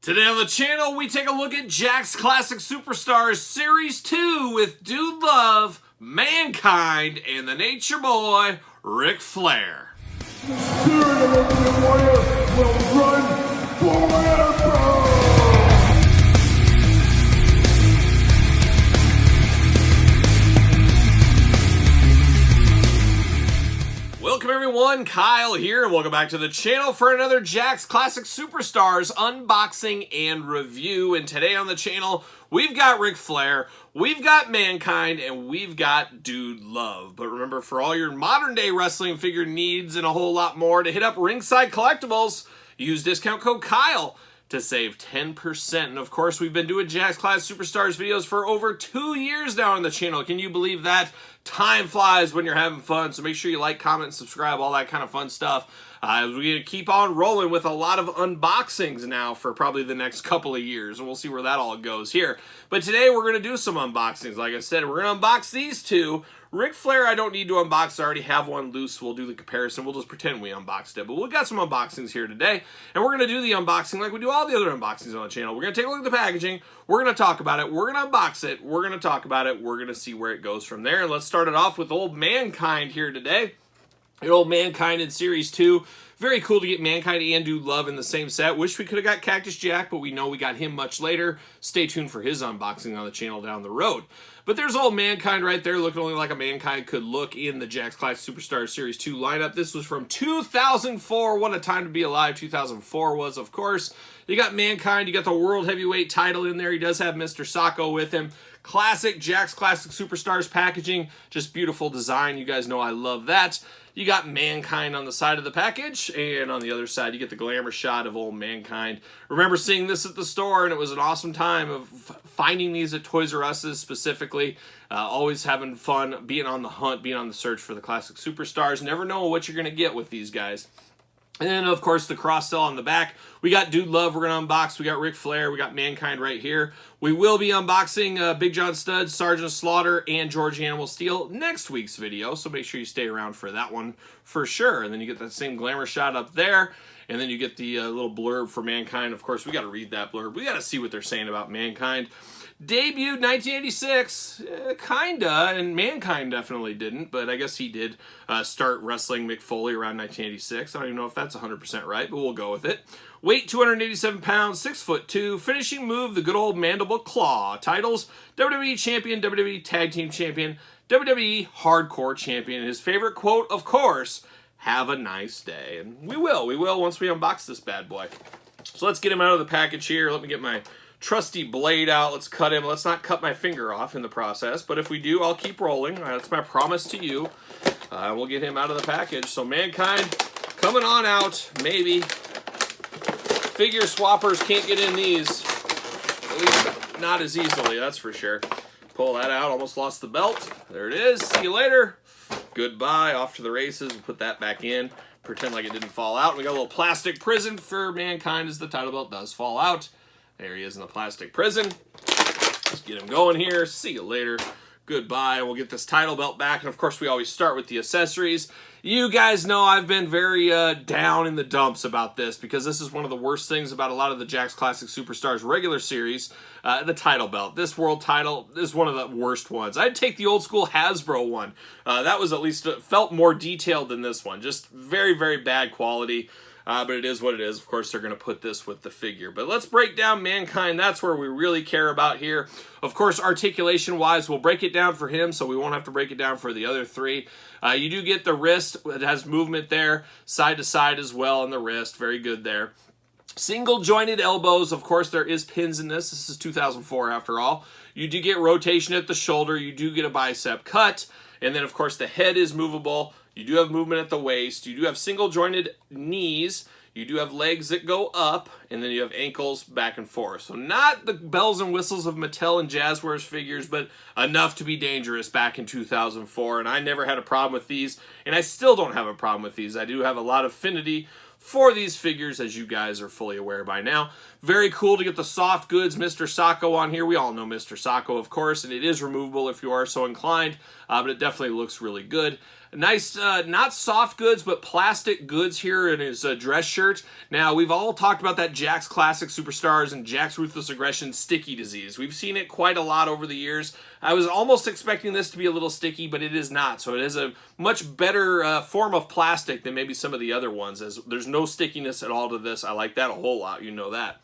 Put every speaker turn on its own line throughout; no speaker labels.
Today on the channel, we take a look at Jakks Classic Superstars Series 2 with Dude Love, Mankind, and the Nature Boy, Ric Flair.
The spirit of the warrior will run forever!
Welcome everyone, Kyle here, and welcome back to the channel for another Jakks Classic Superstars unboxing and review. And today on the channel, we've got Ric Flair, we've got Mankind, and we've got Dude Love. But remember, for all your modern day wrestling figure needs and a whole lot more, to hit up Ringside Collectibles, use discount code Kyle to save 10%. And of course, we've been doing Jakks Classic Superstars videos for over 2 years now on the channel. Can you believe that? Time flies when you're having fun, so make sure you like, comment, subscribe, all that kind of fun stuff. We're going to keep on rolling with a lot of unboxings now for probably the next couple of years, and we'll see where that all goes here. But today we're going to do some unboxings. Like I said, we're going to unbox these two. Ric Flair, I don't need to unbox. I already have one loose. We'll do the comparison. We'll just pretend we unboxed it. But we've got some unboxings here today, and we're going to do the unboxing like we do all the other unboxings on the channel. We're going to take a look at the packaging. We're going to talk about it. We're going to unbox it. We're going to talk about it. We're going to see where it goes from there. And let's start it off with old Mankind here today. The old Mankind in Series 2. Very cool to get Mankind and Dude Love in the same set. Wish we could have got Cactus Jack, but we know we got him much later. Stay tuned for his unboxing on the channel down the road. But there's old Mankind right there, looking only like a Mankind could look in the Jakks Classic Superstars Series 2 lineup. This was from 2004. What a time to be alive 2004 was, of course. You got Mankind, you got the World Heavyweight title in there. He does have Mr. Sacco with him. Classic Jakks Classic Superstars packaging. Just beautiful design. You guys know I love that. You got Mankind on the side of the package, and on the other side, you get the glamour shot of old Mankind. Remember seeing this at the store, and it was an awesome time of finding these at Toys R Us's specifically. Always having fun, being on the hunt, being on the search for the Classic Superstars. Never know what you're going to get with these guys. And then, of course, the cross-sell on the back. We got Dude Love we're going to unbox. We got Ric Flair. We got Mankind right here. We will be unboxing Big John Studd, Sergeant Slaughter, and George Animal Steel next week's video. So make sure you stay around for that one for sure. And then you get that same glamour shot up there. And then you get the little blurb for Mankind. Of course, we got to read that blurb. We got to see what they're saying about Mankind. Debuted 1986, kinda, and Mankind definitely didn't, but I guess he did start wrestling Mick Foley around 1986. I don't even know if that's 100% right, but we'll go with it. Weight 287 pounds, 6'2". Finishing move, the good old mandible claw. Titles, WWE Champion, WWE Tag Team Champion, WWE Hardcore Champion. His favorite quote, of course, have a nice day. And we will once we unbox this bad boy. So let's get him out of the package here. Let me get my trusty blade out. Let's cut him. Let's not cut my finger off in the process, but if we do, I'll keep rolling. That's my promise to you. We'll get him out of the package. So Mankind coming on out, maybe. Figure swappers can't get in these, at least not as easily, that's for sure. Pull that out. Almost lost the belt. There it is. See you later. Goodbye. Off to the races. We'll put that back in. Pretend like it didn't fall out. We got a little plastic prison for Mankind as the title belt does fall out. There he is in the plastic prison. Let's get him going here. See you later. Goodbye. We'll get this title belt back. And of course, we always start with the accessories. You guys know I've been very down in the dumps about this because this is one of the worst things about a lot of the Jakks Classic Superstars regular series, the title belt. This world title is one of the worst ones. I'd take the old school Hasbro one. That was at least felt more detailed than this one. Just very, very bad quality. But it is what it is. Of course, they're going to put this with the figure. But let's break down Mankind. That's where we really care about here. Of course, articulation-wise, we'll break it down for him, so we won't have to break it down for the other three. You do get the wrist. It has movement there, side to side as well on the wrist. Very good there. Single jointed elbows. Of course, there is pins in this. This is 2004 after all. You do get rotation at the shoulder. You do get a bicep cut. And then, of course, the head is movable. You do have movement at the waist. You do have single jointed knees. You do have legs that go up. And then you have ankles back and forth. So not the bells and whistles of Mattel and Jazzwares figures, but enough to be dangerous back in 2004. And I never had a problem with these. And I still don't have a problem with these. I do have a lot of affinity for these figures, as you guys are fully aware by now. Very cool to get the soft goods Mr. Sacco on here. We all know Mr. Sacco, of course, and it is removable if you are so inclined, but it definitely looks really good. Nice, not soft goods, but plastic goods here in his dress shirt. Now, we've all talked about that Jakks Classic Superstars and Jakks Ruthless Aggression sticky disease. We've seen it quite a lot over the years. I was almost expecting this to be a little sticky, but it is not. So it is a much better form of plastic than maybe some of the other ones, as there's no stickiness at all to this. I like that a whole lot, you know that.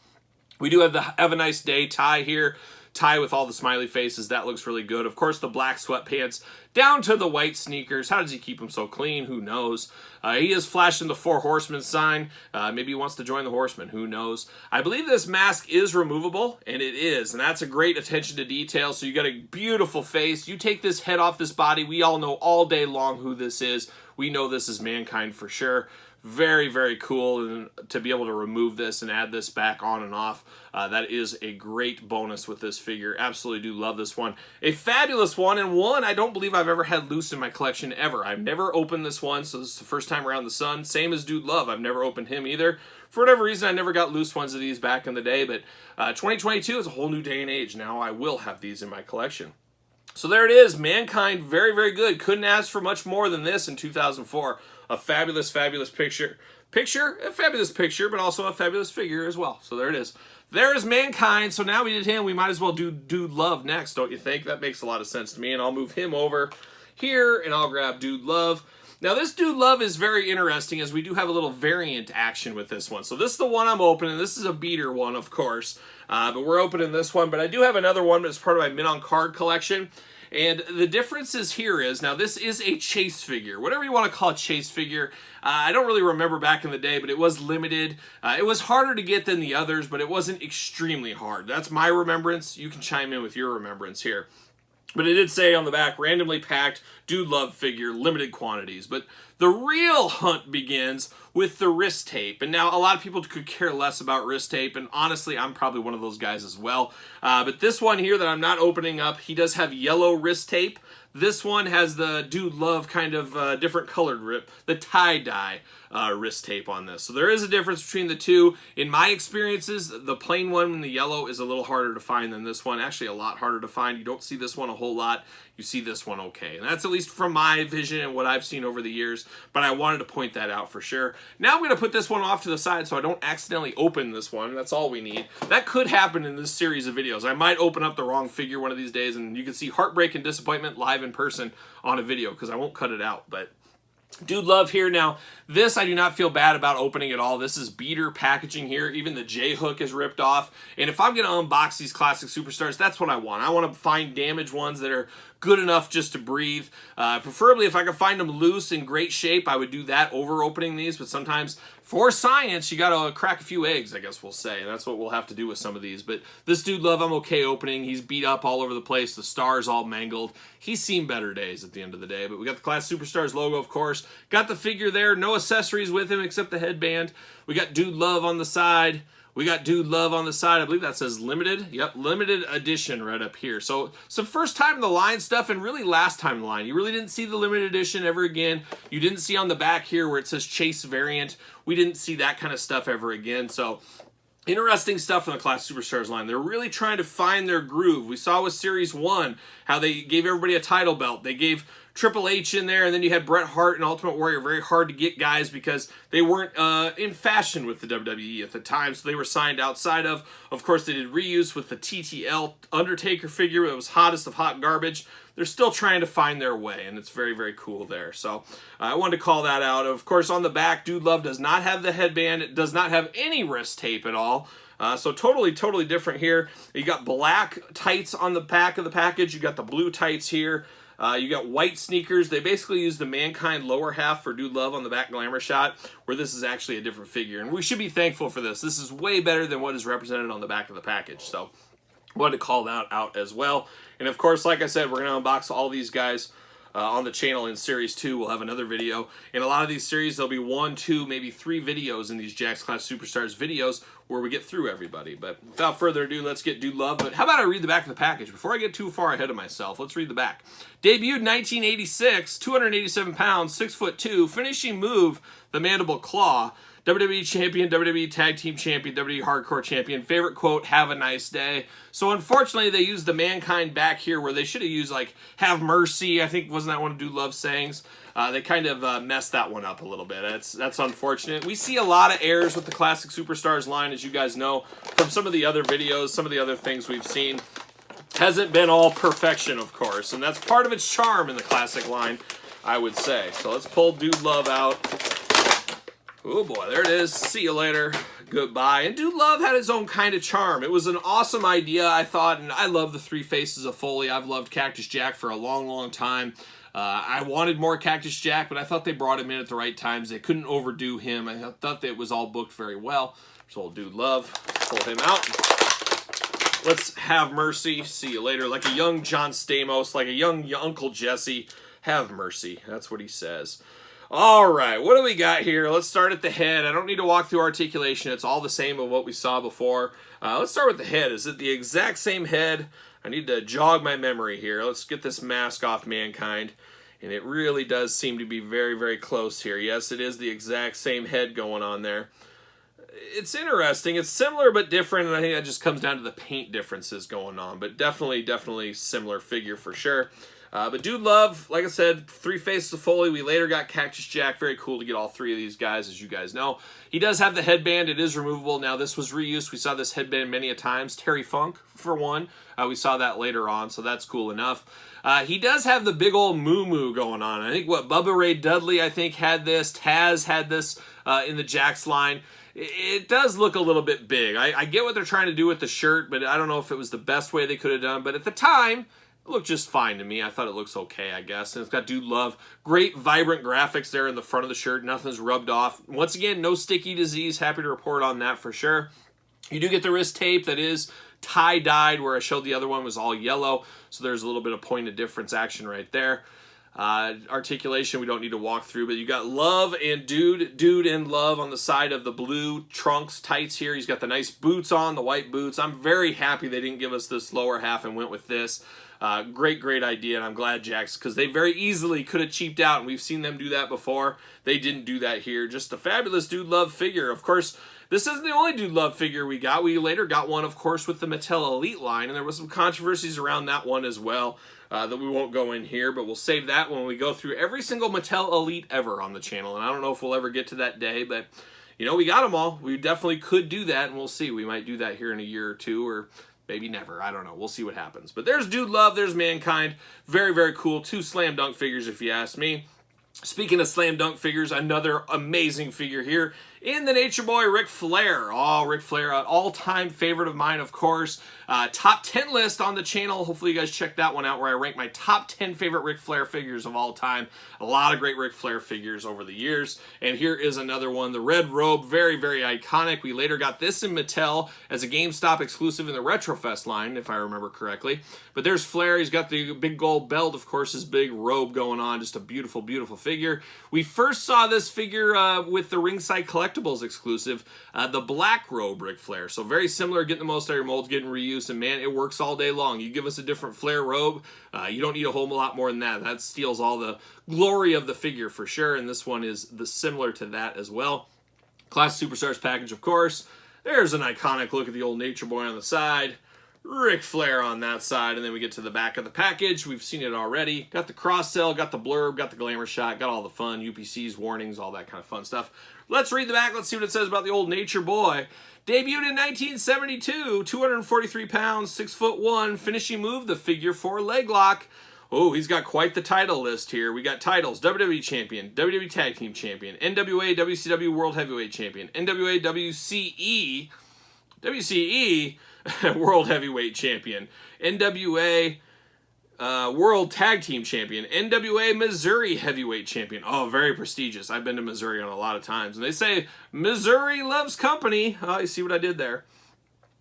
We do have the Have a Nice Day tie here. Tie with all the smiley faces. That looks really good. Of course, the black sweatpants down to the white sneakers. How does he keep them so clean? Who knows? He is flashing the 4 Horsemen sign. Maybe he wants to join the Horsemen. Who knows? I believe this mask is removable, and it is. And that's a great attention to detail. So you got a beautiful face. You take this head off this body. We all know all day long who this is. We know this is Mankind for sure. Very, very cool to be able to remove this and add this back on and off. That is a great bonus with this figure. Absolutely do love this one. A fabulous one, and one I don't believe I've ever had loose in my collection ever. I've never opened this one, so this is the first time around the sun. Same as Dude Love. I've never opened him either. For whatever reason, I never got loose ones of these back in the day, but 2022 is a whole new day and age. Now I will have these in my collection. So there it is. Mankind, very, very good. Couldn't ask for much more than this in 2004. A fabulous, fabulous picture. A fabulous picture, but also a fabulous figure as well. So there it is. There is Mankind. So now we did him. We might as well do Dude Love next, don't you think? That makes a lot of sense to me. And I'll move him over here, and I'll grab Dude Love. Now, this Dude Love is very interesting, as we do have a little variant action with this one. So this is the one I'm opening. This is a beater one, of course. But we're opening this one. But I do have another one that's part of my Mint on Card collection. And the differences here is, now this is a chase figure, whatever you want to call a chase figure. I don't really remember back in the day, but it was limited. It was harder to get than the others, but it wasn't extremely hard. That's my remembrance. You can chime in with your remembrance here. But it did say on the back, randomly packed Dude Love figure, limited quantities. But the real hunt begins with the wrist tape. And now a lot of people could care less about wrist tape, and honestly, I'm probably one of those guys as well. But this one here that I'm not opening up, he does have yellow wrist tape. This one has the Dude Love kind of different colored rip, the tie-dye wrist tape on this. So there is a difference between the two. In my experiences, the plain one in the yellow is a little harder to find than this one. Actually, a lot harder to find. You don't see this one a whole lot. You see this one okay. And that's at least from my vision and what I've seen over the years. But I wanted to point that out for sure. Now I'm going to put this one off to the side so I don't accidentally open this one. That's all we need. That could happen in this series of videos. I might open up the wrong figure one of these days, and you can see heartbreak and disappointment live in person on a video because I won't cut it out. But Dude Love here. Now, this I do not feel bad about opening at all. This is beater packaging here. Even the J-hook is ripped off. And if I'm going to unbox these classic superstars, that's what I want. I want to find damaged ones that are good enough just to breathe. Preferably, if I could find them loose in great shape, I would do that over opening these. But sometimes, for science, you got to crack a few eggs, I guess we'll say. And that's what we'll have to do with some of these. But this Dude Love, I'm okay opening. He's beat up all over the place. The star's all mangled. He's seen better days at the end of the day. But we got the Class Superstars logo, of course. Got the figure there. No accessories with him except the headband. We got Dude Love on the side. We got Dude Love on the side. I believe that says limited. Yep, limited edition right up here. So some first time in the line stuff, and really last time in the line. You really didn't see the limited edition ever again. You didn't see on the back here where it says Chase variant. We didn't see that kind of stuff ever again. So interesting stuff in the Class Superstars line. They're really trying to find their groove. We saw with Series 1 how they gave everybody a title belt. They gave Triple H in there, and then you had Bret Hart and Ultimate Warrior. Very hard to get guys because they weren't in fashion with the WWE at the time, so they were signed outside of. Of course, they did reuse with the TTL Undertaker figure that was hottest of hot garbage. They're still trying to find their way, and it's very, very cool there. So I wanted to call that out. Of course, on the back, Dude Love does not have the headband. It does not have any wrist tape at all. So totally different here. You got black tights on the back of the package. You got the blue tights here. You got white sneakers. They basically use the Mankind lower half for Dude Love on the back glamour shot, where this is actually a different figure. And we should be thankful for this. This is way better than what is represented on the back of the package. So wanted to call that out as well. And of course, like I said, we're going to unbox all these guys on the channel in Series 2. We'll have another video. In a lot of these series, there'll be 1, 2, maybe 3 videos in these Jakks Class Superstars videos where we get through everybody. But without further ado, let's get Dude Love. But how about I read the back of the package? Before I get too far ahead of myself, let's read the back. Debuted 1986, 287 pounds, 6'2", finishing move, the mandible claw. WWE Champion, WWE Tag Team Champion, WWE Hardcore Champion. Favorite quote, have a nice day. So unfortunately, they used the Mankind back here where they should have used, like, have mercy. I think, wasn't that one of Dude Love sayings? They kind of messed that one up a little bit. That's unfortunate. We see a lot of errors with the Classic Superstars line, as you guys know, from some of the other videos, some of the other things we've seen. Hasn't been all perfection, of course, and that's part of its charm in the Classic line, I would say. So let's pull Dude Love out. Oh boy, there it is. See you later. Goodbye. And Dude Love had his own kind of charm. It was an awesome idea, I thought, and I love the three faces of Foley. I've loved Cactus Jack for a long, long time. I wanted more Cactus Jack, but I thought they brought him in at the right times. They couldn't overdo him. I thought that it was all booked very well. So Dude Love, let's pull him out. Let's have mercy. See you later. Like a young John Stamos, like a young Uncle Jesse. Have mercy. That's what he says. All right, what do we got here? Let's start at the head. I don't need to walk through articulation. It's all the same of what we saw before. Let's start with the head. Is it the exact same head? I need to jog my memory here. Let's get this mask off Mankind. And it really does seem to be very, very close here. Yes, it is the exact same head going on there. It's interesting. It's similar but different, and I think that just comes down to the paint differences going on. But definitely similar figure for sure. But Dude Love, like I said, three faces of Foley. We later got Cactus Jack. Very cool to get all three of these guys, as you guys know. He does have the headband. It is removable. Now, this was reused. We saw this headband many a times. Terry Funk, for one. We saw that later on, so that's cool enough. He does have the big old moo-moo going on. I think Bubba Ray Dudley, I think, had this. Taz had this in the Jax line. It does look a little bit big. I get what they're trying to do with the shirt, but I don't know if it was the best way they could have done. But at the time, it looked just fine to me. I thought it looks okay, I guess. And it's got Dude Love. Great, vibrant graphics there in the front of the shirt. Nothing's rubbed off. Once again, no sticky disease. Happy to report on that for sure. You do get the wrist tape that is tie-dyed, where I showed the other one was all yellow. So there's a little bit of point of difference action right there. Articulation we don't need to walk through, but you got Love and Dude and Love on the side of the blue trunks tights here. He's got the nice boots on, the white boots. I'm very happy they didn't give us this lower half and went with this. Great idea, and I'm glad Jax, because they very easily could have cheaped out, and we've seen them do that before. They didn't do that here. Just a fabulous Dude Love figure. Of course, this isn't the only Dude Love figure we got. We later got one, of course, with the Mattel Elite line, and there was some controversies around that one as well that we won't go in here, but we'll save that when we go through every single Mattel Elite ever on the channel, and I don't know if we'll ever get to that day, but, you know, we got them all. We definitely could do that, and we'll see. We might do that here in a year or two, or maybe never. I don't know. We'll see what happens. But there's Dude Love. There's Mankind. Very cool. Two slam dunk figures, if you ask me. Speaking of slam dunk figures, another amazing figure here in the Nature Boy, Ric Flair. Oh, Ric Flair, an all-time favorite of mine, of course. Top 10 list on the channel. Hopefully you guys check that one out, where I rank my top 10 favorite Ric Flair figures of all time. A lot of great Ric Flair figures over the years. And here is another one, the red robe. Very iconic. We later got this in Mattel as a GameStop exclusive in the Retrofest line, if I remember correctly. But there's Flair. He's got the big gold belt, of course, his big robe going on. Just a beautiful figure. We first saw this figure with the Ringside Collectibles exclusive, the black robe Ric Flair. So very similar, getting the most out of your molds, getting reused, and man, it works all day long. You give us a different Flair robe, you don't need a whole lot more than that. That steals all the glory of the figure for sure, and this one is similar to that as well. Classic Superstars package, of course. There's an iconic look at the old Nature Boy on the side. Ric Flair on that side, and then we get to the back of the package. We've seen it already. Got the cross-sell, got the blurb, got the glamour shot, got all the fun, UPCs, warnings, all that kind of fun stuff. Let's read the back. Let's see what it says about the old Nature Boy. Debuted in 1972, 243 pounds, 6'1", finishing move, the figure 4 leg lock. Oh, he's got quite the title list here. We got titles: WWE Champion, WWE Tag Team Champion, NWA WCW World Heavyweight Champion, NWA WCE World Heavyweight Champion, NWA World Tag Team Champion, NWA Missouri Heavyweight Champion. Oh, very prestigious. I've been to Missouri on a lot of times. And they say, Missouri loves company. Oh, you see what I did there.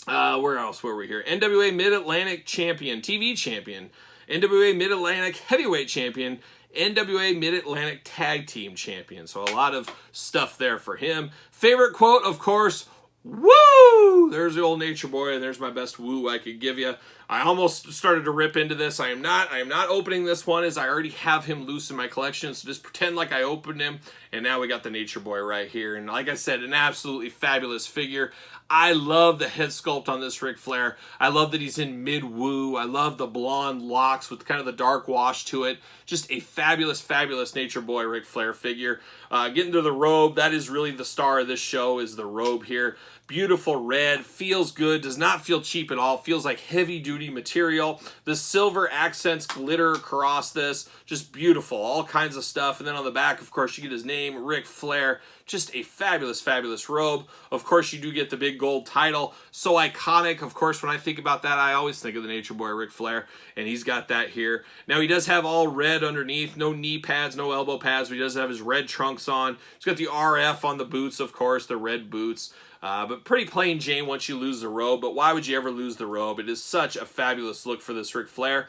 Where else were we here? NWA Mid-Atlantic Champion, TV Champion, NWA Mid-Atlantic Heavyweight Champion, NWA Mid-Atlantic Tag Team Champion. So a lot of stuff there for him. Favorite quote, of course, Woo! There's the old Nature Boy, and there's my best woo I could give you. I almost started to rip into this. I am not opening this one, as I already have him loose in my collection, so just pretend like I opened him, and now we got the Nature Boy right here. And like I said, an absolutely fabulous figure. I love the head sculpt on this Ric Flair. I love that he's in mid-woo. I love the blonde locks with kind of the dark wash to it. Just a fabulous, fabulous Nature Boy Ric Flair figure. Getting to the robe, that is really the star of this show, is the robe here. Beautiful red, feels good, does not feel cheap at all, feels like heavy-duty material. The silver accents glitter across this, just beautiful, all kinds of stuff. And then on the back, of course, you get his name, Ric Flair. Just a fabulous, fabulous robe. Of course, you do get the big gold title. So iconic. Of course, when I think about that, I always think of the Nature Boy Ric Flair, and he's got that here. Now, he does have all red underneath, no knee pads, no elbow pads, but he does have his red trunks on. He's got the RF on the boots, of course, the red boots. But pretty plain Jane once you lose the robe. But why would you ever lose the robe? It is such a fabulous look for this Ric Flair.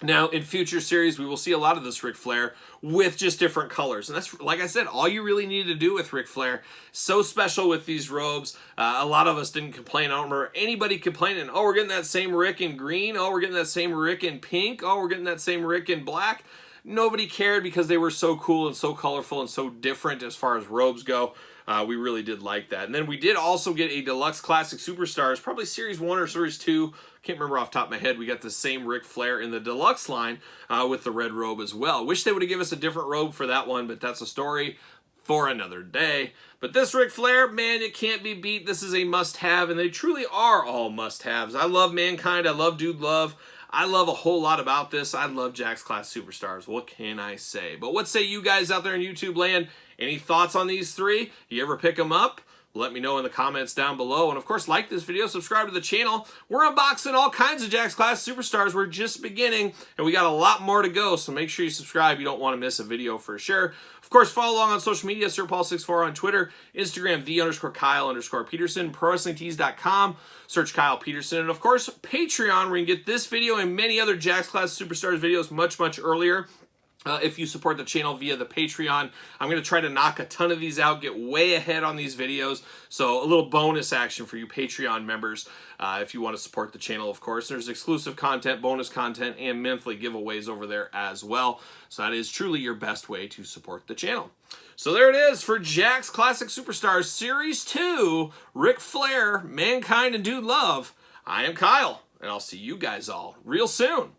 Now, in future series, we will see a lot of this Ric Flair with just different colors. And that's, like I said, all you really need to do with Ric Flair. So special with these robes. A lot of us didn't complain. I don't remember anybody complaining, oh, we're getting that same Ric in green. Oh, we're getting that same Ric in pink. Oh, we're getting that same Ric in black. Nobody cared because they were so cool and so colorful and so different as far as robes go. We really did like that. And then we did also get a Deluxe Classic Superstars, probably Series 1 or Series 2. Can't remember off the top of my head. We got the same Ric Flair in the Deluxe line with the red robe as well. Wish they would have given us a different robe for that one, but that's a story for another day. But this Ric Flair, man, it can't be beat. This is a must-have, and they truly are all must-haves. I love Mankind. I love Dude Love. I love a whole lot about this. I love Jakks Class Superstars. What can I say? But what say you guys out there in YouTube land? Any thoughts on these three? You ever pick them up? Let me know in the comments down below. And of course, like this video, subscribe to the channel. We're unboxing all kinds of Jakks Class Superstars. We're just beginning, and we got a lot more to go. So make sure you subscribe. You don't want to miss a video for sure. Of course, follow along on social media, SirPaul64 on Twitter, Instagram, _Kyle_Peterson, ProWrestlingTees.com, search Kyle Peterson, and of course, Patreon, where you can get this video and many other Jakks Class Superstars videos much, much earlier. If you support the channel via the Patreon, I'm going to try to knock a ton of these out, get way ahead on these videos. So a little bonus action for you Patreon members if you want to support the channel, of course. There's exclusive content, bonus content, and monthly giveaways over there as well. So that is truly your best way to support the channel. So there it is for Jakks Classic Superstars Series 2, Ric Flair, Mankind, and Dude Love. I am Kyle, and I'll see you guys all real soon.